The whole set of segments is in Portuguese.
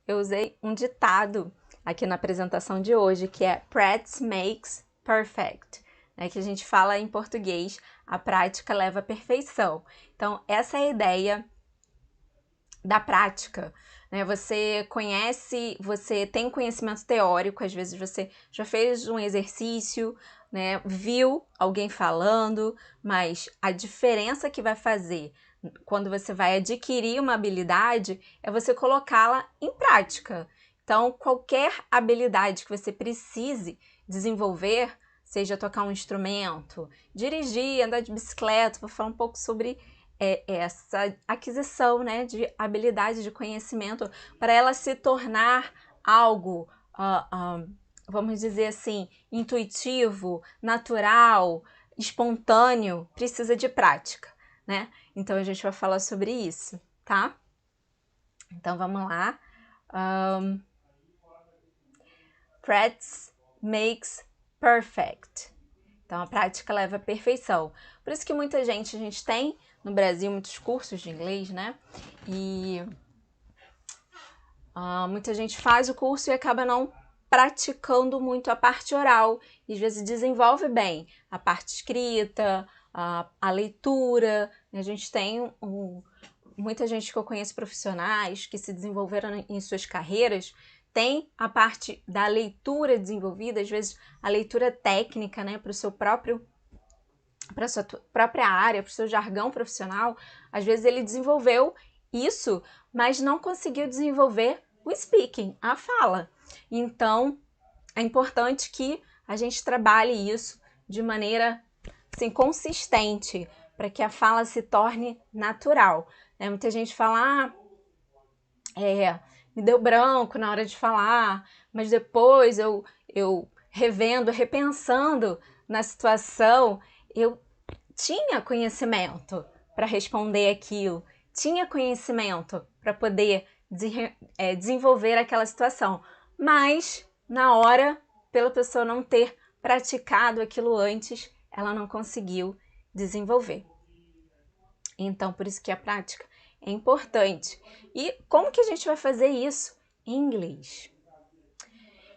eu usei um ditado aqui na apresentação de hoje, que é practice makes perfect, né? Que a gente fala em português, a prática leva à perfeição. Então, essa é a ideia da prática, né? Você tem conhecimento teórico, às vezes você já fez um exercício, né? Viu alguém falando, mas a diferença que vai fazer quando você vai adquirir uma habilidade é você colocá-la em prática. Então, qualquer habilidade que você precise desenvolver, seja tocar um instrumento, dirigir, andar de bicicleta, vou falar um pouco sobre essa aquisição, né, de habilidade, de conhecimento, para ela se tornar algo, vamos dizer assim, intuitivo, natural, espontâneo, precisa de prática, né? Então a gente vai falar sobre isso, tá? Então vamos lá. Practice makes perfect. Então a prática leva à perfeição. Por isso que a gente tem no Brasil muitos cursos de inglês, né? E muita gente faz o curso e acaba não praticando muito a parte oral. E às vezes desenvolve bem a parte escrita, a leitura. A gente tem muita gente que eu conheço profissionais que se desenvolveram em suas carreiras, tem a parte da leitura desenvolvida, às vezes a leitura técnica, né, para sua própria área, para o seu jargão profissional. Às vezes ele desenvolveu isso, mas não conseguiu desenvolver o speaking, a fala. Então, é importante que a gente trabalhe isso de maneira assim, consistente, para que a fala se torne natural. Né? Muita gente fala, me deu branco na hora de falar, mas depois eu revendo, repensando na situação, eu tinha conhecimento para responder aquilo, tinha conhecimento para poder desenvolver aquela situação, mas na hora, pela pessoa não ter praticado aquilo antes, ela não conseguiu desenvolver. Então, por isso que a prática é importante. E como que a gente vai fazer isso em inglês?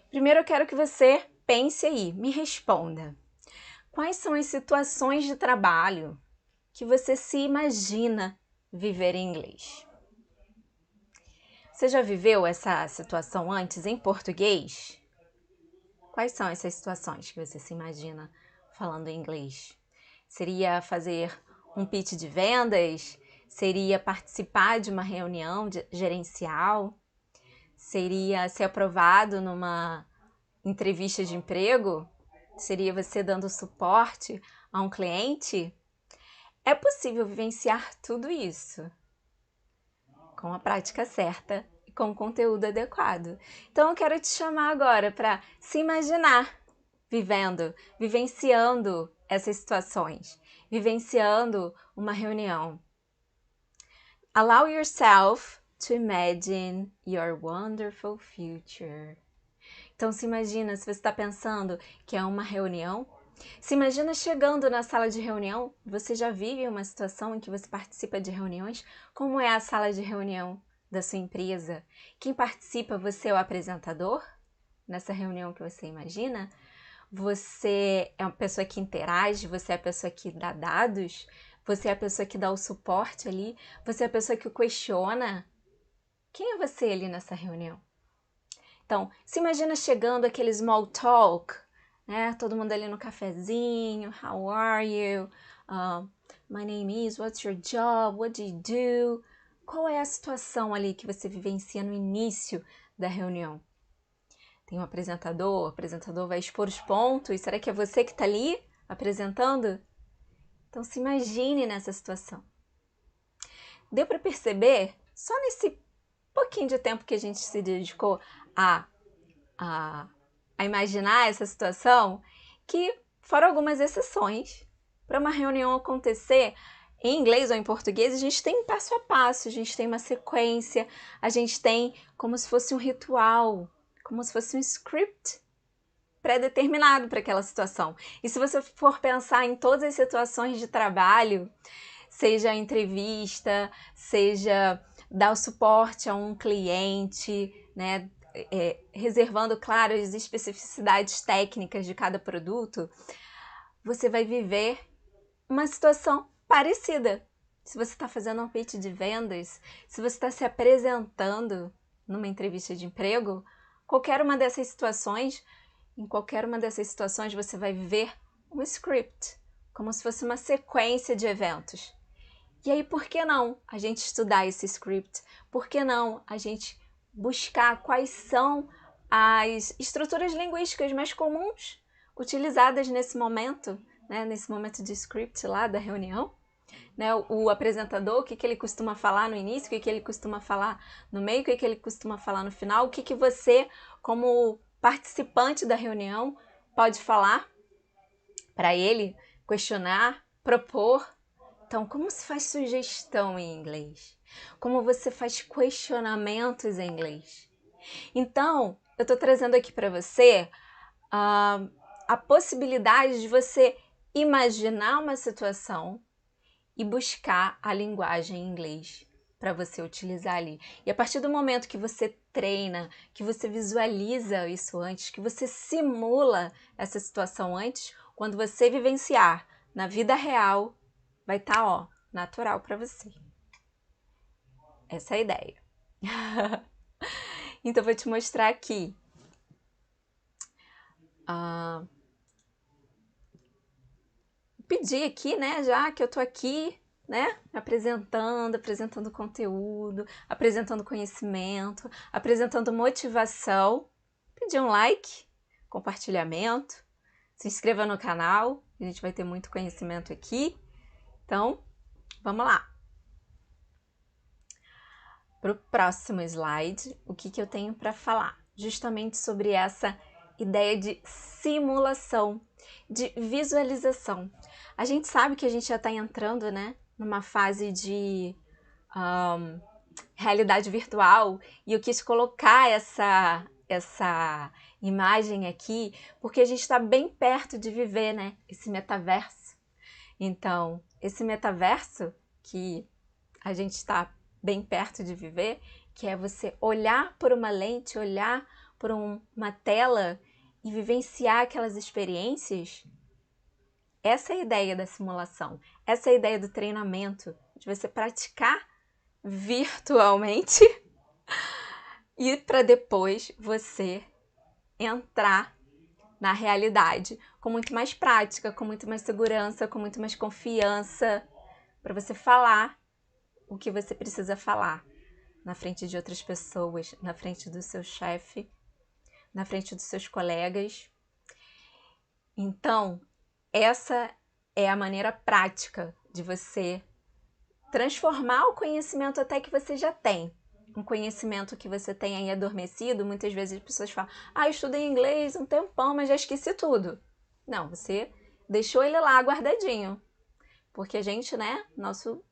Primeiro eu quero que você pense aí, me responda. Quais são as situações de trabalho que você se imagina viver em inglês? Você já viveu essa situação antes em português? Quais são essas situações que você se imagina falando em inglês? Seria fazer um pitch de vendas? Seria participar de uma reunião gerencial? Seria ser aprovado numa entrevista de emprego? Seria você dando suporte a um cliente? É possível vivenciar tudo isso com a prática certa e com o conteúdo adequado. Então eu quero te chamar agora para se imaginar vivenciando essas situações, vivenciando uma reunião. Allow yourself to imagine your wonderful future. Então se imagina, se você está pensando que é uma reunião, se imagina chegando na sala de reunião. Você já vive uma situação em que você participa de reuniões? Como é a sala de reunião da sua empresa? Quem participa? Você é o apresentador nessa reunião que você imagina? Você é uma pessoa que interage? Você é a pessoa que dá dados? Você é a pessoa que dá o suporte ali? Você é a pessoa que questiona? Quem é você ali nessa reunião? Então, se imagina chegando aquele small talk, né? Todo mundo ali no cafezinho. How are you? My name is. What's your job? What do you do? Qual é a situação ali que você vivencia no início da reunião? Tem um apresentador, o apresentador vai expor os pontos. Será que é você que está ali apresentando? Então se imagine nessa situação. Deu para perceber, só nesse pouquinho de tempo que a gente se dedicou a imaginar essa situação, que foram algumas exceções. Para uma reunião acontecer em inglês ou em português, a gente tem um passo a passo, a gente tem uma sequência, a gente tem como se fosse um ritual, como se fosse um script pré-determinado para aquela situação. E se você for pensar em todas as situações de trabalho, seja a entrevista, seja dar o suporte a um cliente, né, reservando, claro, as especificidades técnicas de cada produto, você vai viver uma situação parecida. Se você está fazendo um pitch de vendas, se você está se apresentando numa entrevista de emprego, em qualquer uma dessas situações você vai ver um script, como se fosse uma sequência de eventos. E aí, por que não a gente estudar esse script? Por que não a gente buscar quais são as estruturas linguísticas mais comuns utilizadas nesse momento, né, nesse momento de script lá da reunião? Né, o apresentador, o que ele costuma falar no início, o que ele costuma falar no meio, o que ele costuma falar no final, o que você, como participante da reunião, pode falar para ele, questionar, propor. Então, como se faz sugestão em inglês? Como você faz questionamentos em inglês? Então, eu estou trazendo aqui para você a possibilidade de você imaginar uma situação e buscar a linguagem em inglês para você utilizar ali. E a partir do momento que você treina, que você visualiza isso antes, que você simula essa situação antes, quando você vivenciar na vida real, vai estar, natural para você. Essa é a ideia. Então, eu vou te mostrar aqui. Pedir aqui, né, já que eu tô aqui, né, apresentando conteúdo, apresentando conhecimento, apresentando motivação. Pedir um like, compartilhamento, se inscreva no canal, a gente vai ter muito conhecimento aqui. Então, vamos lá. Para o próximo slide, o que eu tenho para falar? Justamente sobre essa ideia de simulação, de visualização. A gente sabe que a gente já está entrando, né, numa fase de realidade virtual, e eu quis colocar essa imagem aqui porque a gente está bem perto de viver, né, esse metaverso. Então, esse metaverso que a gente está bem perto de viver, que é você olhar por uma lente, olhar por uma tela e vivenciar aquelas experiências. Essa é a ideia da simulação, essa é a ideia do treinamento, de você praticar virtualmente e para depois você entrar na realidade com muito mais prática, com muito mais segurança, com muito mais confiança, para você falar o que você precisa falar na frente de outras pessoas, na frente do seu chefe, na frente dos seus colegas. Então, essa é a maneira prática de você transformar o conhecimento até que você já tem. Um conhecimento que você tem aí adormecido, muitas vezes as pessoas falam: eu estudei inglês um tempão, mas já esqueci tudo. Não, você deixou ele lá guardadinho. Porque a gente, né, nosso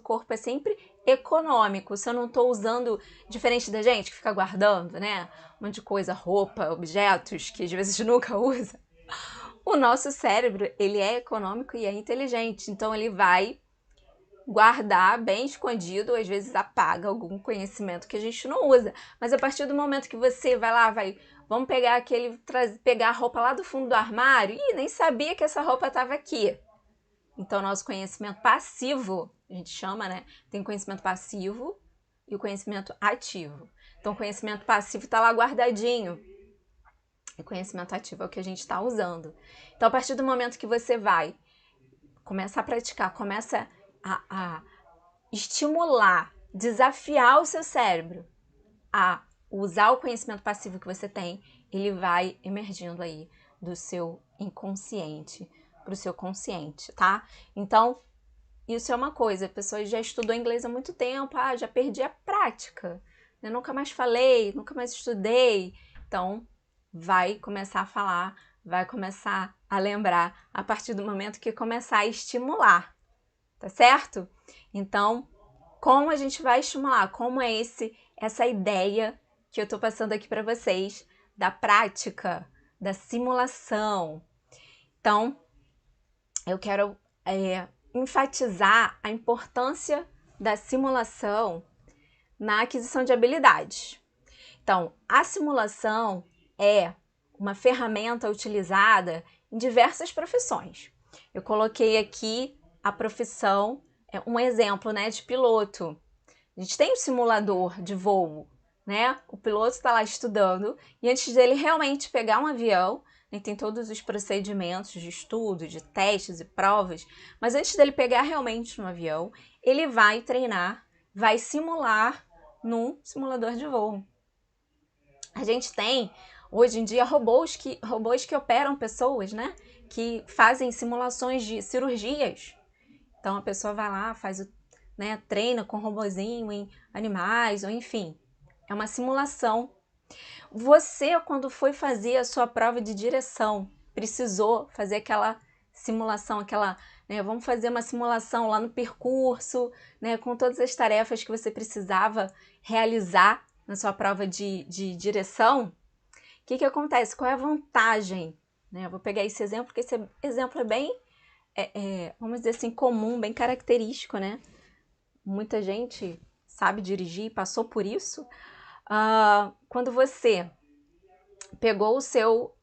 corpo é sempre econômico. Se eu não estou usando, diferente da gente que fica guardando, né, um monte de coisa, roupa, objetos que às vezes nunca usa, o nosso cérebro, ele é econômico e é inteligente. Então ele vai guardar bem escondido, às vezes apaga algum conhecimento que a gente não usa. Mas a partir do momento que você vai lá, vamos pegar pegar a roupa lá do fundo do armário, nem sabia que essa roupa estava aqui. Então, nosso conhecimento passivo, a gente chama, né? Tem conhecimento passivo e o conhecimento ativo. Então, o conhecimento passivo está lá guardadinho. E o conhecimento ativo é o que a gente está usando. Então, a partir do momento que você vai começar a praticar, começa a estimular, desafiar o seu cérebro a usar o conhecimento passivo que você tem, ele vai emergindo aí do seu inconsciente para o seu consciente, tá? Então, isso é uma coisa, a pessoa já estudou inglês há muito tempo, já perdi a prática, eu nunca mais falei, nunca mais estudei. Então, vai começar a falar, vai começar a lembrar a partir do momento que começar a estimular, tá certo? Então, como a gente vai estimular? Como é essa ideia que eu tô passando aqui para vocês da prática, da simulação? Então, eu quero enfatizar a importância da simulação na aquisição de habilidades. Então, a simulação é uma ferramenta utilizada em diversas profissões. Eu coloquei aqui a profissão, um exemplo, né, de piloto. A gente tem um simulador de voo, né? O piloto está lá estudando e antes dele realmente pegar um avião, né, tem todos os procedimentos de estudo, de testes e provas, mas antes dele pegar realmente um avião, ele vai treinar, vai simular num simulador de voo. A gente tem, hoje em dia, robôs que operam pessoas, né? Que fazem simulações de cirurgias. Então, a pessoa vai lá, treina com robozinho em animais, ou enfim. É uma simulação. Você, quando foi fazer a sua prova de direção, precisou fazer aquela simulação, vamos fazer uma simulação lá no percurso, né, com todas as tarefas que você precisava realizar na sua prova de direção. O que acontece? Qual é a vantagem? Né, eu vou pegar esse exemplo, porque esse exemplo é bem, vamos dizer assim, comum, bem característico, né? Muita gente sabe dirigir, passou por isso. Quando você pegou o seu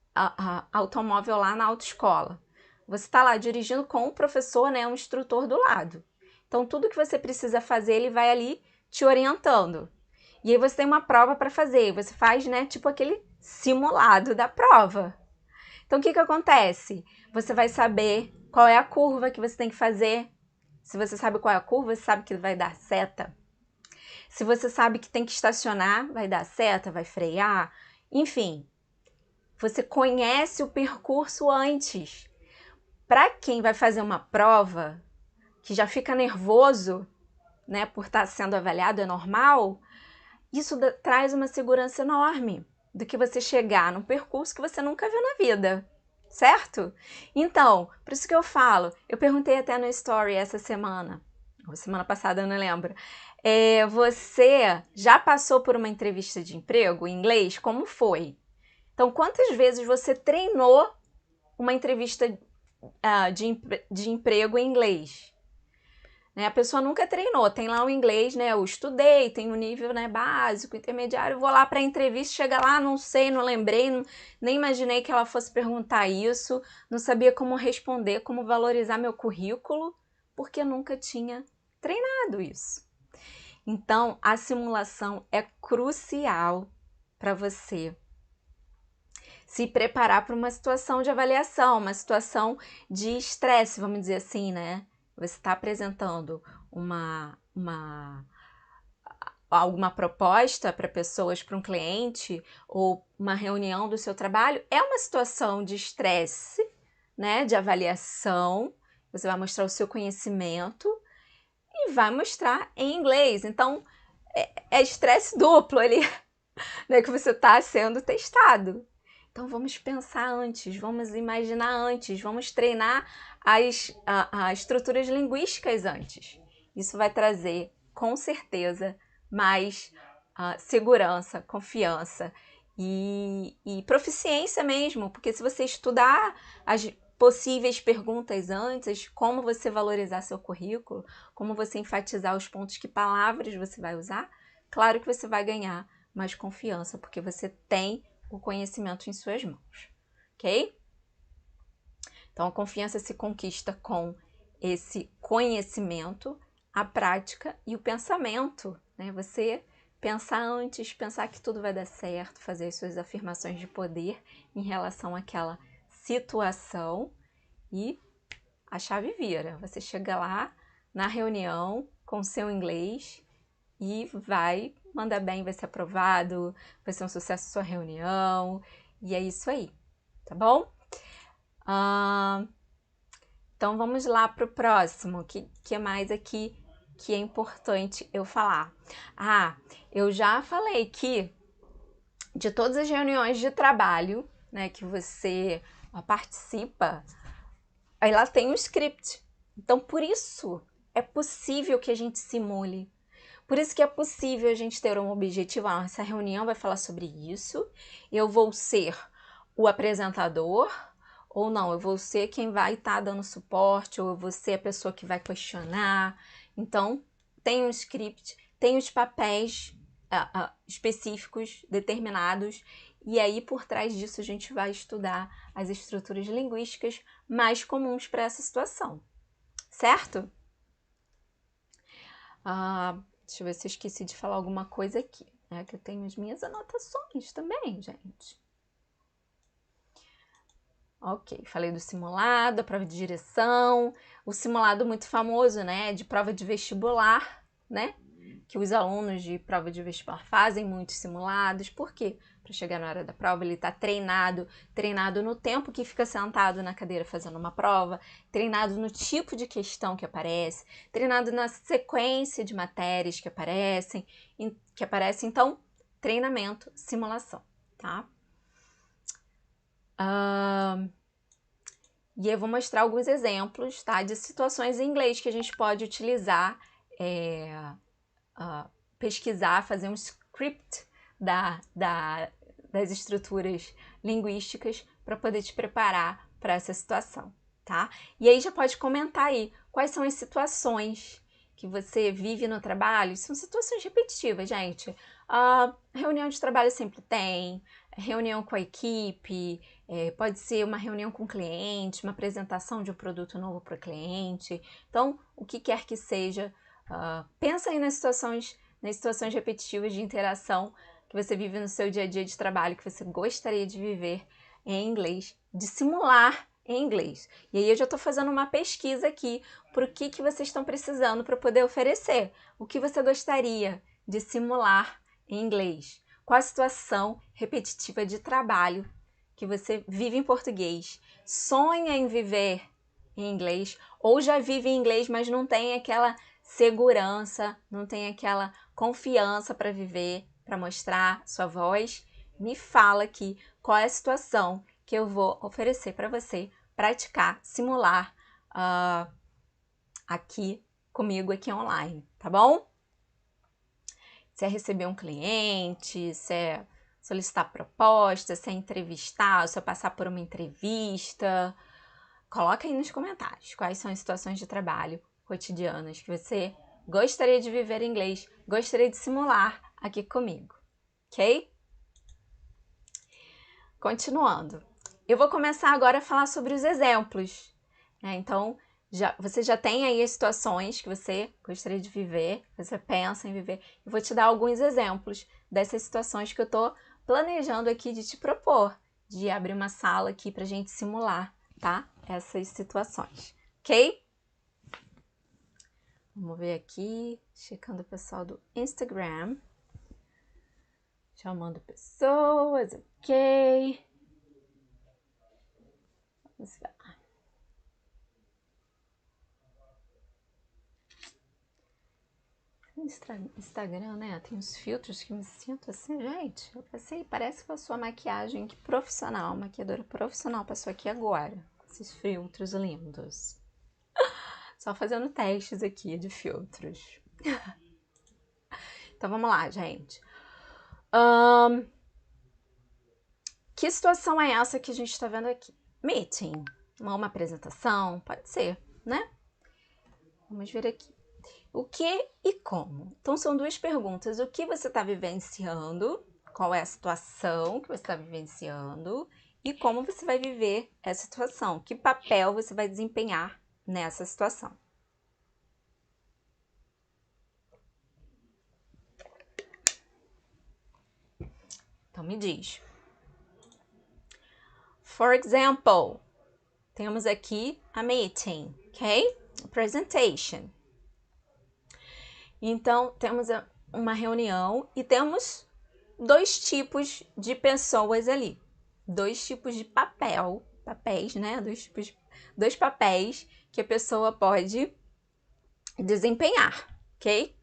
automóvel lá na autoescola, você está lá dirigindo com o professor, né, um instrutor do lado. Então, tudo que você precisa fazer, ele vai ali te orientando. E aí você tem uma prova para fazer, você faz, né, tipo aquele simulado da prova. Então, o que acontece? Você vai saber qual é a curva que você tem que fazer. Se você sabe qual é a curva, você sabe que vai dar seta. Se você sabe que tem que estacionar, vai dar seta, vai frear. Enfim, você conhece o percurso antes. Para quem vai fazer uma prova, que já fica nervoso, né, por estar sendo avaliado, é normal, isso traz uma segurança enorme do que você chegar num percurso que você nunca viu na vida, certo? Então, por isso que eu falo, eu perguntei até no story essa semana, ou semana passada, eu não lembro, você já passou por uma entrevista de emprego em inglês? Como foi? Então, quantas vezes você treinou uma entrevista de emprego em inglês? Né? A pessoa nunca treinou, tem lá o inglês, né? Eu estudei, tem o nível, né, básico, intermediário, vou lá para a entrevista, chega lá, não sei, não lembrei, nem imaginei que ela fosse perguntar isso, não sabia como responder, como valorizar meu currículo, porque nunca tinha treinado isso. Então, a simulação é crucial para você se preparar para uma situação de avaliação, uma situação de estresse, vamos dizer assim, né? Você está apresentando alguma proposta para pessoas, para um cliente, ou uma reunião do seu trabalho, é uma situação de estresse, né? De avaliação. Você vai mostrar o seu conhecimento e vai mostrar em inglês. Então, é estresse duplo ali, né? Que você está sendo testado. Então, vamos pensar antes, vamos imaginar antes, vamos treinar as estruturas linguísticas antes. Isso vai trazer, com certeza, mais segurança, confiança e proficiência mesmo, porque se você estudar as possíveis perguntas antes, como você valorizar seu currículo, como você enfatizar os pontos, que palavras você vai usar, claro que você vai ganhar mais confiança, porque você tem o conhecimento em suas mãos, ok? Então, a confiança se conquista com esse conhecimento, a prática e o pensamento, né? Você pensar antes, pensar que tudo vai dar certo, fazer as suas afirmações de poder em relação àquela situação e a chave vira. Você chega lá na reunião com seu inglês e vai mandar bem, vai ser aprovado, vai ser um sucesso a sua reunião, e é isso aí, tá bom? Então vamos lá para o próximo, que é mais aqui que é importante eu falar. Eu já falei que de todas as reuniões de trabalho, né, que você participa, aí lá tem um script. Então por isso é possível que a gente simule. Por isso que é possível a gente ter um objetivo. Essa reunião vai falar sobre isso. Eu vou ser o apresentador, ou não, eu vou ser quem vai estar dando suporte, ou eu vou ser a pessoa que vai questionar. Então, tem um script, tem os papéis, específicos, determinados, e aí por trás disso a gente vai estudar as estruturas linguísticas mais comuns para essa situação, certo? Deixa eu ver se eu esqueci de falar alguma coisa aqui, né? Que eu tenho as minhas anotações também, gente. Ok, falei do simulado, a prova de direção, o simulado muito famoso, né? De prova de vestibular, né? Que os alunos de prova de vestibular fazem muitos simulados. Por quê? Para chegar na hora da prova, ele está treinado no tempo que fica sentado na cadeira fazendo uma prova, treinado no tipo de questão que aparece, treinado na sequência de matérias que aparecem. Então, treinamento, simulação, tá? E eu vou mostrar alguns exemplos, tá? De situações em inglês que a gente pode utilizar, pesquisar, fazer um script das estruturas linguísticas para poder te preparar para essa situação, tá? E aí já pode comentar aí quais são as situações que você vive no trabalho. São situações repetitivas, gente. Reunião de trabalho sempre tem, reunião com a equipe, pode ser uma reunião com o cliente, uma apresentação de um produto novo para o cliente. Então, o que quer que seja, pensa aí nas situações repetitivas de interação que você vive no seu dia a dia de trabalho, que você gostaria de viver em inglês, de simular em inglês. E aí eu já estou fazendo uma pesquisa aqui por o que vocês estão precisando para poder oferecer. O que você gostaria de simular em inglês? Qual a situação repetitiva de trabalho que você vive em português? Sonha em viver em inglês? Ou já vive em inglês, mas não tem aquela segurança, não tem aquela confiança para viver, para mostrar sua voz? Me fala aqui qual é a situação que eu vou oferecer para você praticar, simular aqui comigo, aqui online, tá bom? Se é receber um cliente, se é solicitar proposta, se é entrevistar, se é passar por uma entrevista, coloca aí nos comentários quais são as situações de trabalho cotidianas que você gostaria de viver em inglês, gostaria de simular aqui comigo, ok? Continuando. Eu vou começar agora a falar sobre os exemplos, né? Então, você já tem aí as situações que você gostaria de viver, que você pensa em viver. Eu vou te dar alguns exemplos dessas situações que eu tô planejando aqui de te propor, de abrir uma sala aqui pra gente simular, tá? Essas situações, ok? Vamos ver aqui, checando o pessoal do Instagram. Chamando pessoas, ok? Vamos lá. Instagram, né? Tem uns filtros que me sinto assim, gente. Eu passei, parece que a sua maquiagem que profissional, maquiadora profissional passou aqui agora. Com esses filtros lindos. Só fazendo testes aqui de filtros. Então vamos lá, gente. Que situação é essa que a gente tá vendo aqui? Meeting. Uma apresentação, pode ser, né? Vamos ver aqui. O que e como? Então, são duas perguntas. O que você está vivenciando? Qual é a situação que você está vivenciando? E como você vai viver essa situação? Que papel você vai desempenhar nessa situação? Então, me diz. For example, temos aqui a meeting, ok? A presentation. Então, temos uma reunião e temos dois tipos de pessoas ali. Dois tipos de papéis, né? Dois papéis que a pessoa pode desempenhar, ok?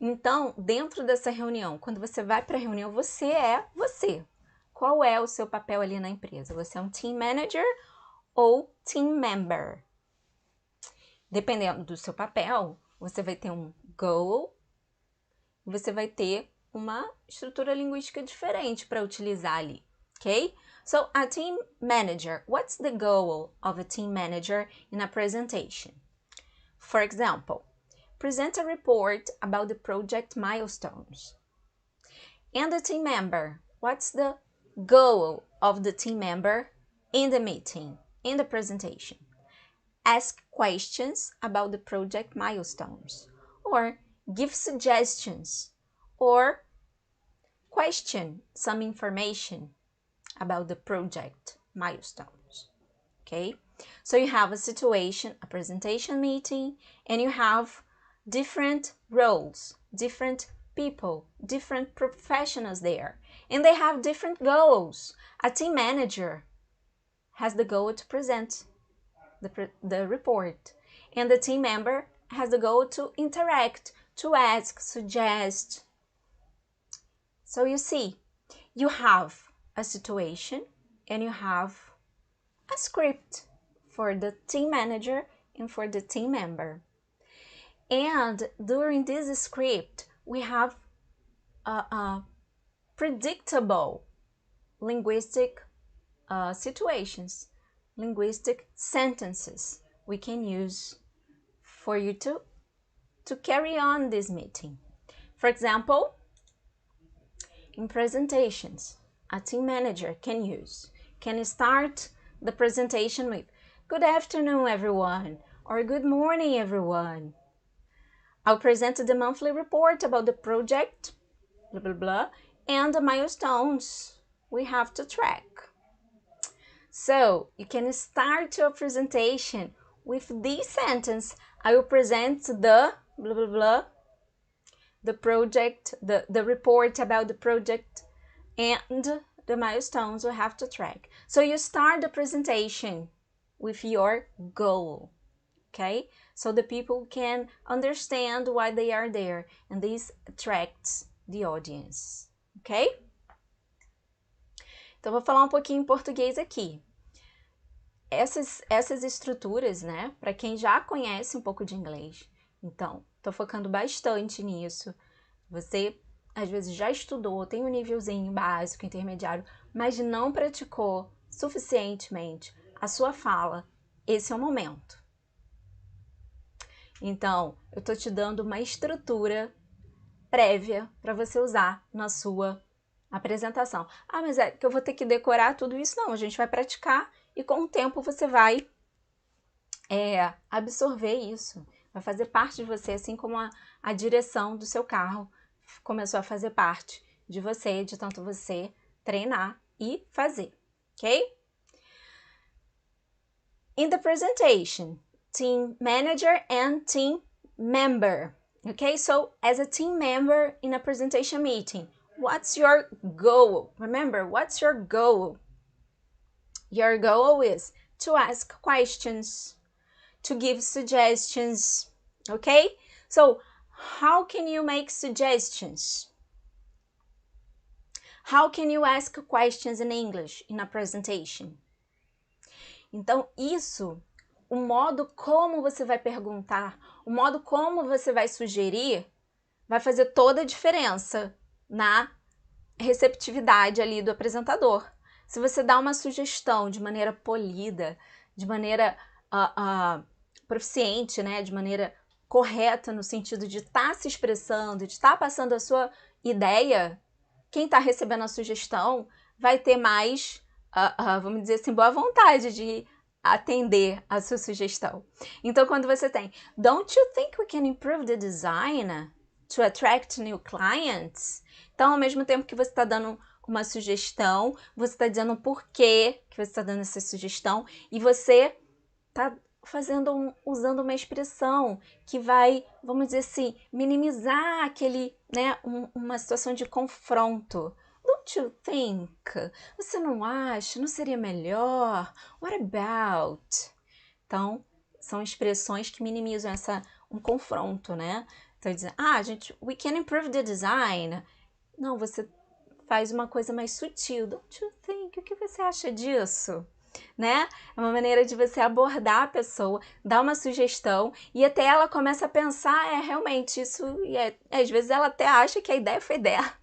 Então, dentro dessa reunião, quando você vai para a reunião, você é você. Qual é o seu papel ali na empresa? Você é um team manager ou team member? Dependendo do seu papel, você vai ter um goal, você vai ter uma estrutura linguística diferente para utilizar ali, ok? So, a team manager, what's the goal of a team manager in a presentation? For example, present a report about the project milestones. And the team member, what's the goal of the team member in the meeting, in the presentation? Ask questions about the project milestones, or give suggestions, or question some information about the project milestones. Okay, so you have a situation, a presentation meeting, and you have different roles, different people, different professionals there, and they have different goals. A team manager has the goal to present the report, and the team member has the goal to interact, to ask, suggest. So you see, you have a situation and you have a script for the team manager and for the team member. And during this script, we have predictable linguistic situations, linguistic sentences we can use for you to carry on this meeting. For example, in presentations, a team manager can start the presentation with, "Good afternoon, everyone," or "Good morning, everyone. I'll present the monthly report about the project, blah, blah, blah, and the milestones we have to track." So you can start your presentation with this sentence: "I will present the blah, blah, blah, the project, the report about the project and the milestones we have to track." So you start the presentation with your goal, okay? So the people can understand why they are there, and this attracts the audience, ok? Então, vou falar um pouquinho em português aqui. Essas estruturas, né, para quem já conhece um pouco de inglês, então, tô focando bastante nisso. Você, às vezes, já estudou, tem um nívelzinho básico, intermediário, mas não praticou suficientemente a sua fala. Esse é o momento. Então, eu tô te dando uma estrutura prévia para você usar na sua apresentação. Ah, mas é que eu vou ter que decorar tudo isso? Não, a gente vai praticar e com o tempo você vai absorver isso. Vai fazer parte de você, assim como a direção do seu carro começou a fazer parte de você, de tanto você treinar e fazer, ok? In the presentation, team manager and team member. Okay, so as a team member in a presentation meeting, what's your goal? Remember, what's your goal? Your goal is to ask questions, to give suggestions, okay? So how can you make suggestions? How can you ask questions in English in a presentation? Então, isso, o modo como você vai perguntar, o modo como você vai sugerir, vai fazer toda a diferença na receptividade ali do apresentador. Se você dá uma sugestão de maneira polida, de maneira proficiente, né, de maneira correta, no sentido de estar se expressando, de estar passando a sua ideia, quem está recebendo a sugestão vai ter mais, vamos dizer assim, boa vontade de atender a sua sugestão. Então, quando você tem, "Don't you think we can improve the design to attract new clients?" Então, ao mesmo tempo que você está dando uma sugestão, você está dizendo o porquê que você está dando essa sugestão e você está usando uma expressão que vai, vamos dizer assim, minimizar aquele, né, uma situação de confronto. "Don't you think? Você não acha? Não seria melhor? What about?" Então, são expressões que minimizam um confronto, né? Então, dizendo, we can improve the design. Não, você faz uma coisa mais sutil. "Don't you think? O que você acha disso?" Né? É uma maneira de você abordar a pessoa, dar uma sugestão e até ela começa a pensar, realmente isso, e às vezes ela até acha que a ideia foi dela.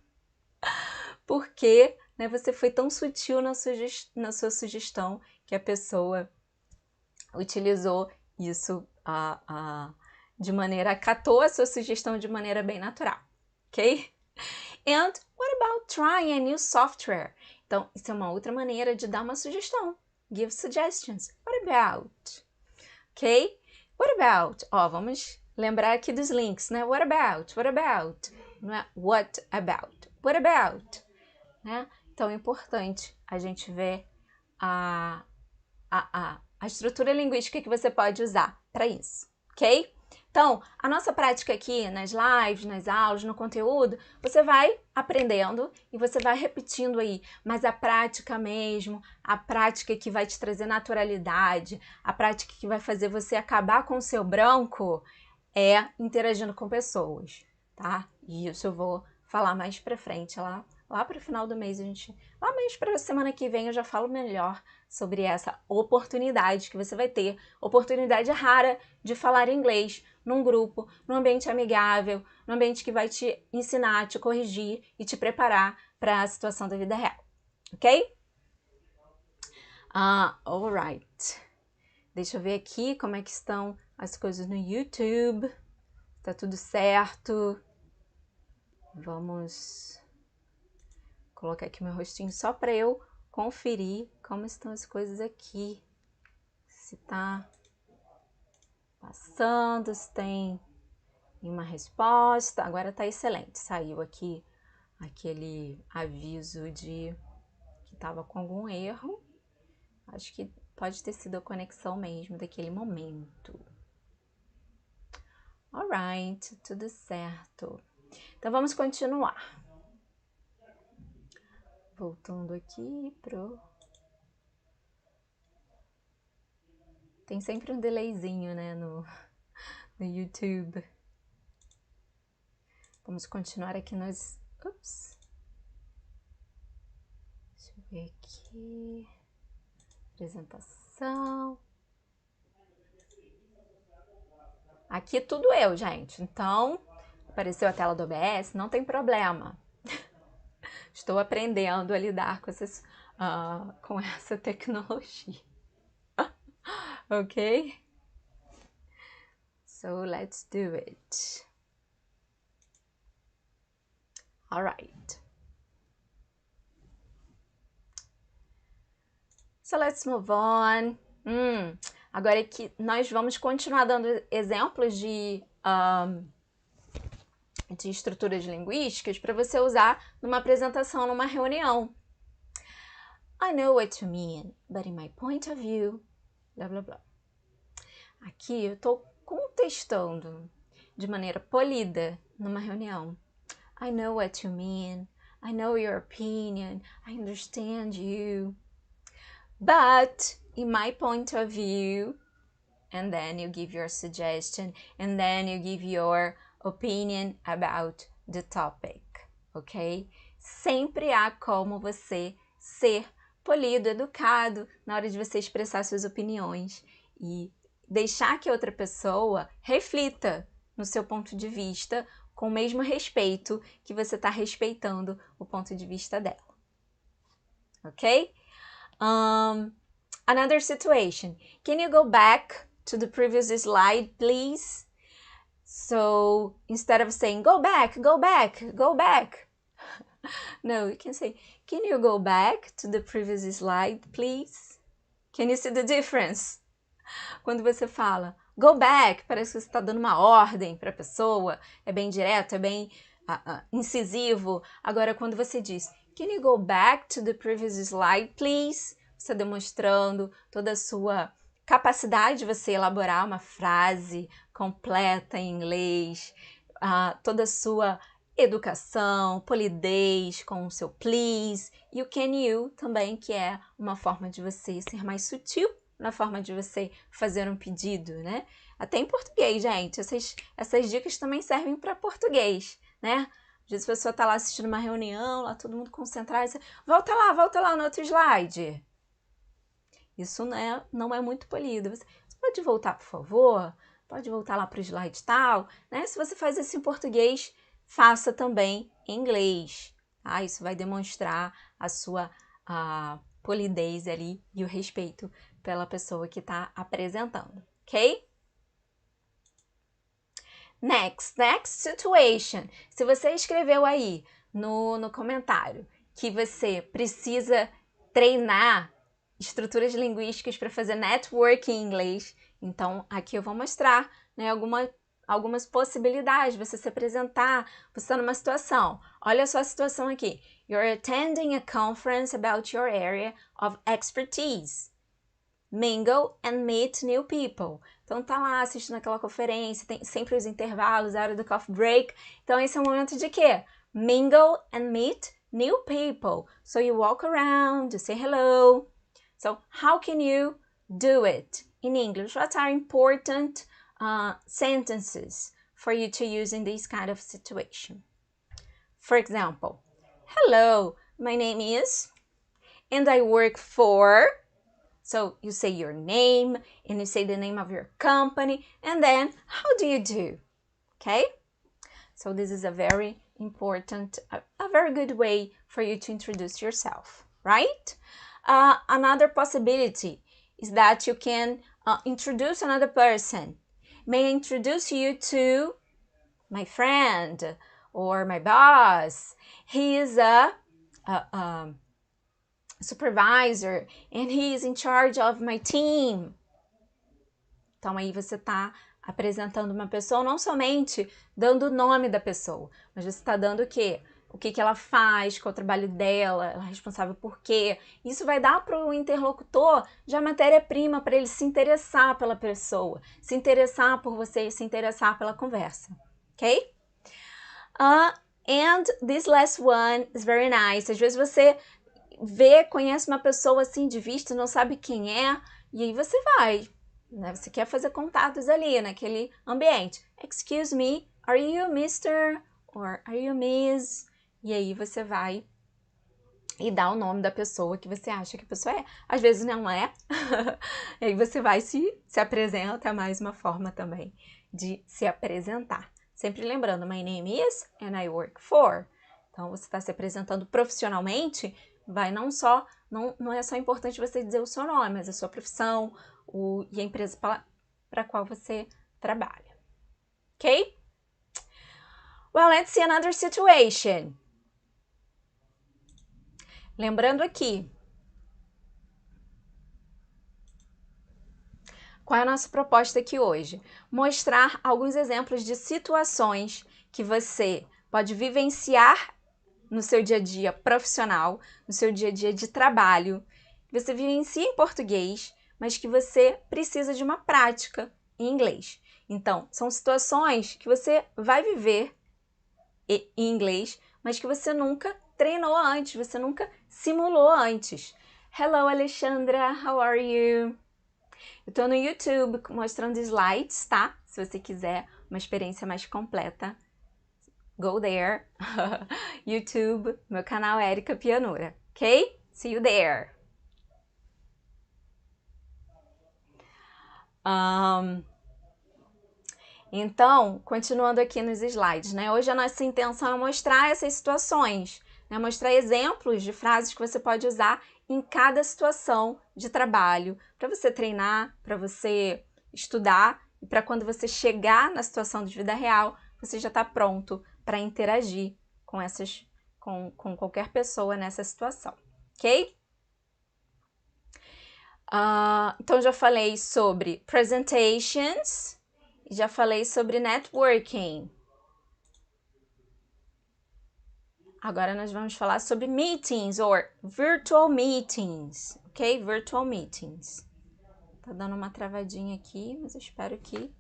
Porque, né, você foi tão sutil na sua sugestão que a pessoa utilizou isso de maneira, acatou a sua sugestão de maneira bem natural, ok? And what about trying a new software? Então, isso é uma outra maneira de dar uma sugestão. Give suggestions. What about? Ok? What about? Ó, vamos lembrar aqui dos links, né? What about? What about? Não é what about. What about? Né? Então, é importante a gente ver a estrutura linguística que você pode usar para isso, ok? Então, a nossa prática aqui nas lives, nas aulas, no conteúdo, você vai aprendendo e você vai repetindo aí, mas a prática mesmo, a prática que vai te trazer naturalidade, a prática que vai fazer você acabar com o seu branco é interagindo com pessoas, tá? E isso eu vou falar mais pra frente, lá para o final do mês, lá mais para a semana que vem eu já falo melhor sobre essa oportunidade que você vai ter, oportunidade rara de falar inglês num grupo, num ambiente amigável, num ambiente que vai te ensinar, te corrigir e te preparar para a situação da vida real, ok? Alright. Deixa eu ver aqui como é que estão as coisas no YouTube. Tá tudo certo. Vamos colocar aqui meu rostinho só para eu conferir como estão as coisas aqui. Se tá passando, se tem uma resposta. Agora tá excelente. Saiu aqui aquele aviso de que tava com algum erro. Acho que pode ter sido a conexão mesmo daquele momento. Alright, tudo certo. Então vamos continuar. Voltando aqui pro... Tem sempre um delayzinho, né, no YouTube. Vamos continuar aqui nos... Ups. Deixa eu ver aqui. Apresentação. Aqui tudo eu, gente. Então, apareceu a tela do OBS, não tem problema. Estou aprendendo a lidar com essa tecnologia. Ok? So, let's do it. Alright. So, let's move on. Agora aqui nós vamos continuar dando exemplos de estruturas linguísticas para você usar numa apresentação, numa reunião. I know what you mean, but in my point of view, blá blá blá. Aqui eu estou contestando de maneira polida numa reunião. I know what you mean, I know your opinion, I understand you, but in my point of view, and then you give your suggestion, and then you give your opinion about the topic, ok? Sempre há como você ser polido, educado na hora de você expressar suas opiniões e deixar que outra pessoa reflita no seu ponto de vista com o mesmo respeito que você está respeitando o ponto de vista dela, ok? Another situation. Can you go back to the previous slide, please? So instead of saying, go back, go back, go back. No, you can say, can you go back to the previous slide, please? Can you see the difference? Quando você fala, go back, parece que você está dando uma ordem para a pessoa, é bem direto, é bem incisivo. Agora, quando você diz, can you go back to the previous slide, please? Você está demonstrando toda a sua capacidade de você elaborar uma frase completa em inglês, toda a sua educação, polidez com o seu please, e o can you também, que é uma forma de você ser mais sutil na forma de você fazer um pedido, né? Até em português, gente, essas dicas também servem para português, né? Às vezes a pessoa tá lá assistindo uma reunião, lá todo mundo concentrado, e você, volta lá no outro slide. Isso não é muito polido. Você pode voltar, por favor? Pode voltar lá para o slide tal, né? Se você faz isso em português, faça também em inglês, tá? Isso vai demonstrar a sua polidez ali e o respeito pela pessoa que está apresentando, ok? Next situation. Se você escreveu aí no comentário que você precisa treinar estruturas linguísticas para fazer networking em inglês, então aqui eu vou mostrar, né, algumas possibilidades, você se apresentar, você está numa situação. Olha só a situação aqui. You're attending a conference about your area of expertise. Mingle and meet new people. Então tá lá assistindo aquela conferência, tem sempre os intervalos, a hora do coffee break. Então esse é o momento de quê? Mingle and meet new people. So you walk around, you say hello. So how can you do it in English? What are important sentences for you to use in this kind of situation? For example, hello, my name is, and I work for. So you say your name and you say the name of your company, and then how do you do? Okay? So this is a very important, a very good way for you to introduce yourself, right? Another possibility is that you can introduce another person. May I introduce you to my friend or my boss? He is a supervisor and he is in charge of my team. Então aí você está apresentando uma pessoa, não somente dando o nome da pessoa, mas você está dando o quê? O que ela faz, qual é o trabalho dela, ela é responsável por quê. Isso vai dar para o interlocutor já matéria-prima para ele se interessar pela pessoa, se interessar por você e se interessar pela conversa, ok? And this last one is very nice. Às vezes você conhece uma pessoa assim de vista, não sabe quem é, e aí você vai, né? Você quer fazer contatos ali naquele ambiente. Excuse me, are you Mr. or are you Miss? E aí você vai e dá o nome da pessoa que você acha que a pessoa é. Às vezes não é. E aí você vai se apresenta, é mais uma forma também de se apresentar. Sempre lembrando, my name is and I work for. Então você está se apresentando profissionalmente, não é só importante você dizer o seu nome, mas a sua profissão e a empresa para a qual você trabalha. Ok? Well, let's see another situation. Lembrando aqui, qual é a nossa proposta aqui hoje? Mostrar alguns exemplos de situações que você pode vivenciar no seu dia a dia profissional, no seu dia a dia de trabalho, que você vivencia em português, mas que você precisa de uma prática em inglês. Então, são situações que você vai viver em inglês, mas que você nunca treinou antes, você nunca simulou antes. Hello, Alexandra, how are you? Eu tô no YouTube mostrando slides, tá? Se você quiser uma experiência mais completa, go there. YouTube, meu canal é Erika Pianura, ok? See you there. Então, continuando aqui nos slides, né? Hoje a nossa intenção é mostrar essas situações, né? Mostrar exemplos de frases que você pode usar em cada situação de trabalho, para você treinar, para você estudar e para quando você chegar na situação de vida real, você já está pronto para interagir com qualquer pessoa nessa situação, ok? Então, já falei sobre presentations, já falei sobre networking. Agora nós vamos falar sobre meetings or virtual meetings, ok? Virtual meetings. Tá dando uma travadinha aqui, mas eu espero que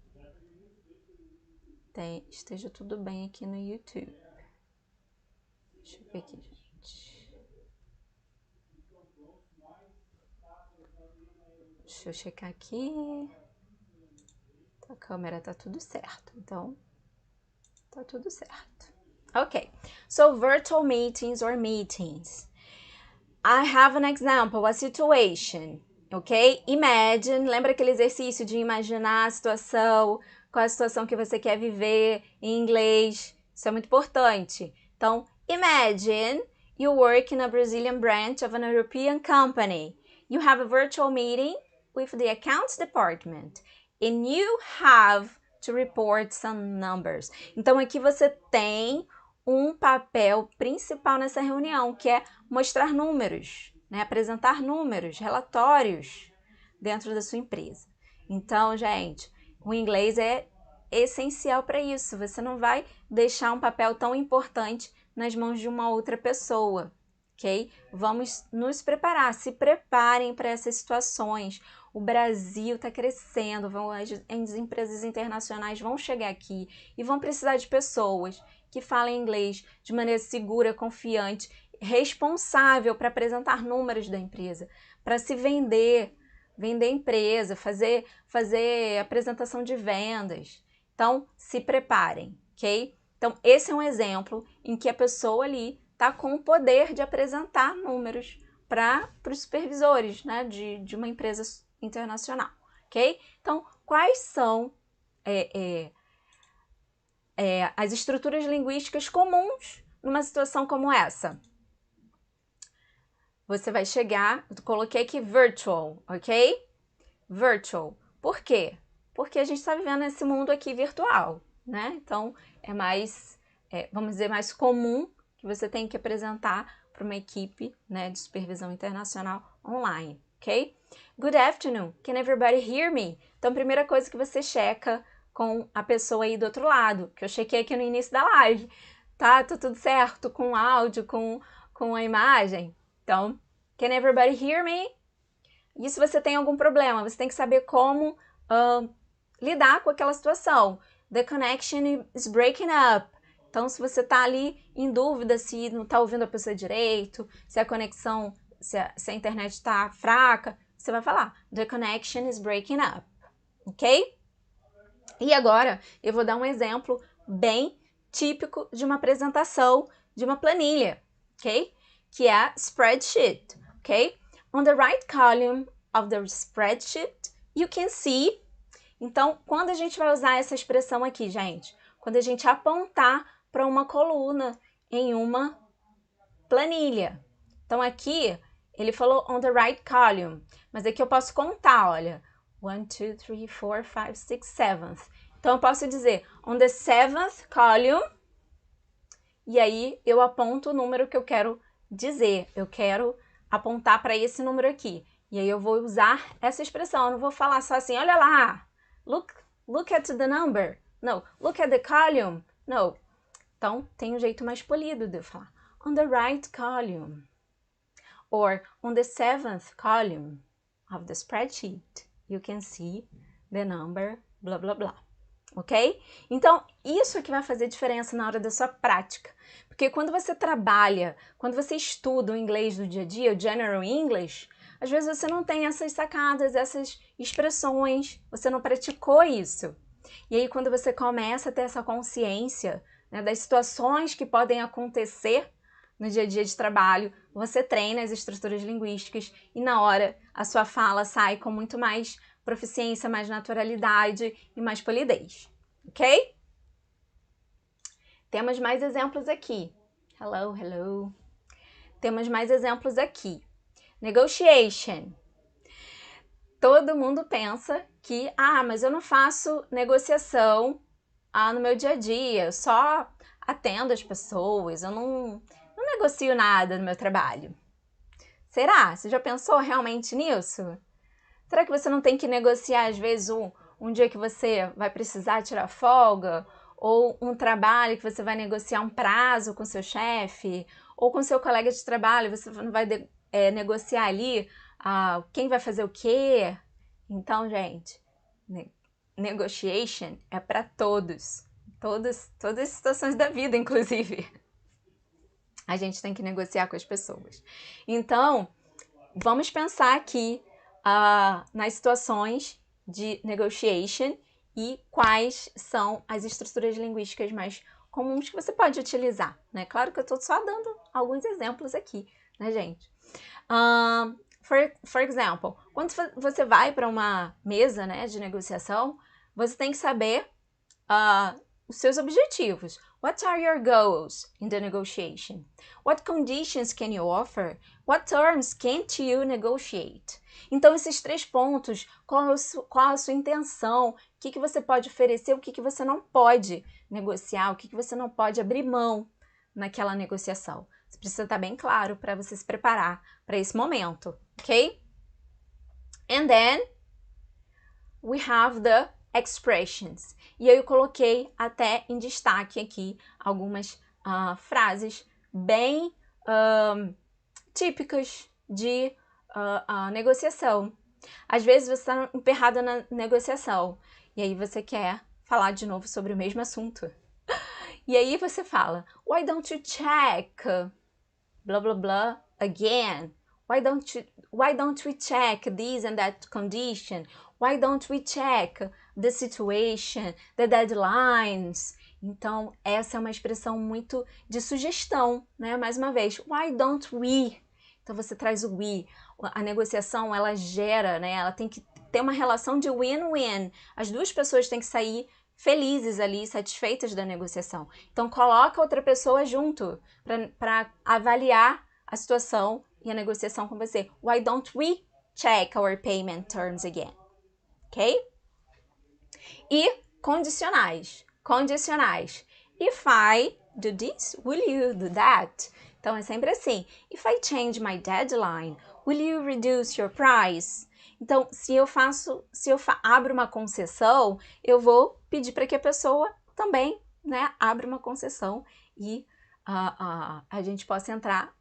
esteja tudo bem aqui no YouTube. Deixa eu ver aqui, gente. Deixa eu checar aqui. A câmera tá tudo certo, então tá tudo certo. Okay, so virtual meetings or meetings. I have an example, a situation, ok? Imagine, lembra aquele exercício de imaginar a situação, qual é a situação que você quer viver em inglês? Isso é muito importante. Então, imagine you work in a Brazilian branch of an European company. You have a virtual meeting with the accounts department and you have to report some numbers. Então, aqui você tem um papel principal nessa reunião, que é mostrar números, né? Apresentar números, relatórios dentro da sua empresa. Então, gente, o inglês é essencial para isso. Você não vai deixar um papel tão importante nas mãos de uma outra pessoa, ok? Vamos nos preparar, se preparem para essas situações. O Brasil está crescendo, as empresas internacionais vão chegar aqui e vão precisar de pessoas que falem inglês de maneira segura, confiante, responsável para apresentar números da empresa, para se vender a empresa, fazer apresentação de vendas. Então, se preparem, ok? Então, esse é um exemplo em que a pessoa ali está com o poder de apresentar números para os supervisores, né, de uma empresa internacional, ok? Então, quais são as estruturas linguísticas comuns numa situação como essa? Você vai chegar, eu coloquei aqui virtual, ok? Virtual. Por quê? Porque a gente está vivendo nesse mundo aqui virtual, né? Então, é mais, vamos dizer, mais comum que você tenha que apresentar para uma equipe, né, de supervisão internacional online, ok? Good afternoon. Can everybody hear me? Então, primeira coisa que você checa com a pessoa aí do outro lado, que eu chequei aqui no início da live, tá? Tá tudo certo com o áudio, com a imagem? Então, can everybody hear me? E se você tem algum problema, você tem que saber como lidar com aquela situação. The connection is breaking up. Então, se você está ali em dúvida se não está ouvindo a pessoa direito, se a conexão, se a internet está fraca, você vai falar The connection is breaking up. Ok? E agora, eu vou dar um exemplo bem típico de uma apresentação de uma planilha, ok? Que é a spreadsheet, ok? On the right column of the spreadsheet, you can see. Então, quando a gente vai usar essa expressão aqui, gente? Quando a gente apontar para uma coluna em uma planilha. Então, aqui, ele falou on the right column, mas aqui eu posso contar, olha. 1, 2, 3, 4, 5, 6, 7. Então, eu posso dizer on the 7th column, e aí eu aponto o número que eu quero dizer. Eu quero apontar para esse número aqui. E aí eu vou usar essa expressão. Eu não vou falar só assim, olha lá, look at the number. No, look at the column. No. Então, tem um jeito mais polido de eu falar. On the right column. Or on the 7th column of the spreadsheet, you can see the number, blá, blá, blá. Ok? Então, isso é que vai fazer diferença na hora da sua prática. Porque quando você trabalha, quando você estuda o inglês do dia a dia, o General English, às vezes você não tem essas sacadas, essas expressões, você não praticou isso. E aí, quando você começa a ter essa consciência, né, das situações que podem acontecer no dia a dia de trabalho, você treina as estruturas linguísticas e na hora a sua fala sai com muito mais proficiência, mais naturalidade e mais polidez, ok? Temos mais exemplos aqui. Hello, hello. Temos mais exemplos aqui. Negotiation. Todo mundo pensa que, mas eu não faço negociação no meu dia a dia, eu só atendo as pessoas, eu não negocio nada no meu trabalho. Será? Você já pensou realmente nisso? Será que você não tem que negociar, às vezes, um dia que você vai precisar tirar folga? Ou um trabalho que você vai negociar um prazo com seu chefe? Ou com seu colega de trabalho, você não vai negociar ali quem vai fazer o quê? Então, gente, negotiation é para todos. Todas as situações da vida, inclusive. A gente tem que negociar com as pessoas. Então, vamos pensar aqui nas situações de negotiation e quais são as estruturas linguísticas mais comuns que você pode utilizar, né? Claro que eu estou só dando alguns exemplos aqui, né, gente? For example, quando você vai para uma mesa, né, de negociação, você tem que saber os seus objetivos. What are your goals in the negotiation? What conditions can you offer? What terms can't you negotiate? Então, esses 3 pontos, qual a sua intenção? O que você pode oferecer? O que você não pode negociar? O que você não pode abrir mão naquela negociação. Você precisa estar bem claro para você se preparar para esse momento, ok? And then we have the expressions. E eu coloquei até em destaque aqui algumas frases bem típicas de negociação. Às vezes você está emperrada na negociação e aí você quer falar de novo sobre o mesmo assunto. E aí você fala, why don't you check blah blah blah again? Why don't we check this and that condition? Why don't we check the situation, the deadlines? Então, essa é uma expressão muito de sugestão, né? Mais uma vez, why don't we? Então, você traz o we. A negociação, ela gera, né? Ela tem que ter uma relação de win-win. As duas pessoas têm que sair felizes ali, satisfeitas da negociação. Então, coloca outra pessoa junto para avaliar a situação e a negociação com você. Why don't we check our payment terms again? Ok? E condicionais. Condicionais. If I do this, will you do that? Então, é sempre assim. If I change my deadline, will you reduce your price? Então, se eu abro uma concessão, eu vou pedir para que a pessoa também, né, abra uma concessão e a gente possa entrar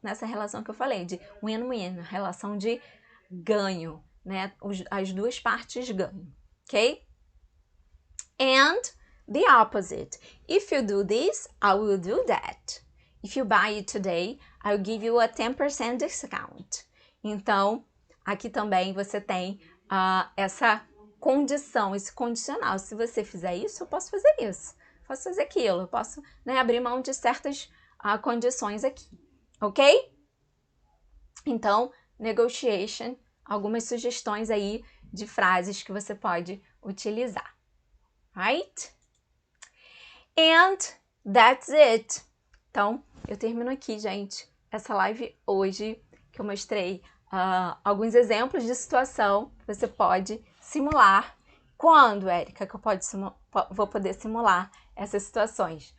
nessa relação que eu falei, de win-win, relação de ganho, né? As duas partes ganham, ok? And the opposite. If you do this, I will do that. If you buy it today, I'll give you a 10% discount. Então, aqui também você tem essa condição, esse condicional. Se você fizer isso, eu posso fazer isso. Posso fazer aquilo. Eu posso, né, abrir mão de certas condições aqui. Ok? Então, negotiation, algumas sugestões aí de frases que você pode utilizar. Right? And that's it. Então, eu termino aqui, gente, essa live hoje, que eu mostrei alguns exemplos de situação que você pode simular. Quando, Érica, que eu vou poder simular essas situações?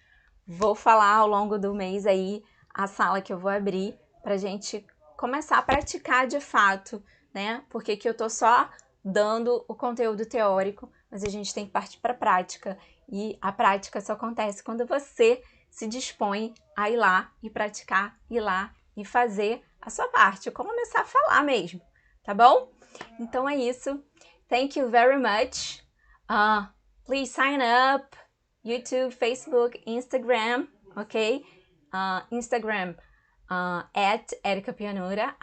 Vou falar ao longo do mês aí a sala que eu vou abrir pra gente começar a praticar de fato, né? Porque que eu tô só dando o conteúdo teórico, mas a gente tem que partir para a prática. E a prática só acontece quando você se dispõe a ir lá e praticar, ir lá e fazer a sua parte, começar a falar mesmo, tá bom? Então é isso. Thank you very much. Please sign up. YouTube, Facebook, Instagram, ok? Instagram at Erica Pianura,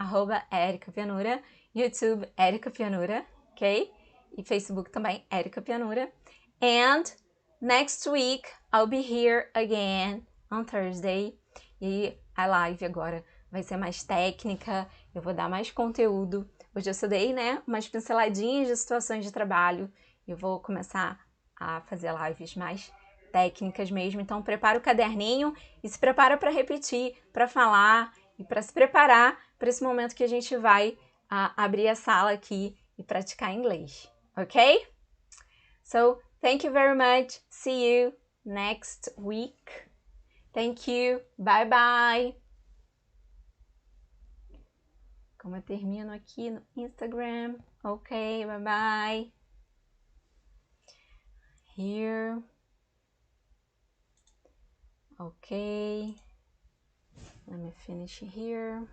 @EricaPianura. YouTube, Erica Pianura, ok? E Facebook também, Erica Pianura. And next week, I'll be here again on Thursday. E a live agora vai ser mais técnica, eu vou dar mais conteúdo. Hoje eu só dei, né, umas pinceladinhas de situações de trabalho. Eu vou começar a fazer lives mais técnicas mesmo. Então, prepara o caderninho e se prepara para repetir, para falar e para se preparar para esse momento que a gente vai abrir a sala aqui e praticar inglês, ok? So, thank you very much. See you next week. Thank you. Bye bye. Como eu termino aqui no Instagram. Ok, bye bye. Here. Okay. Let me finish here.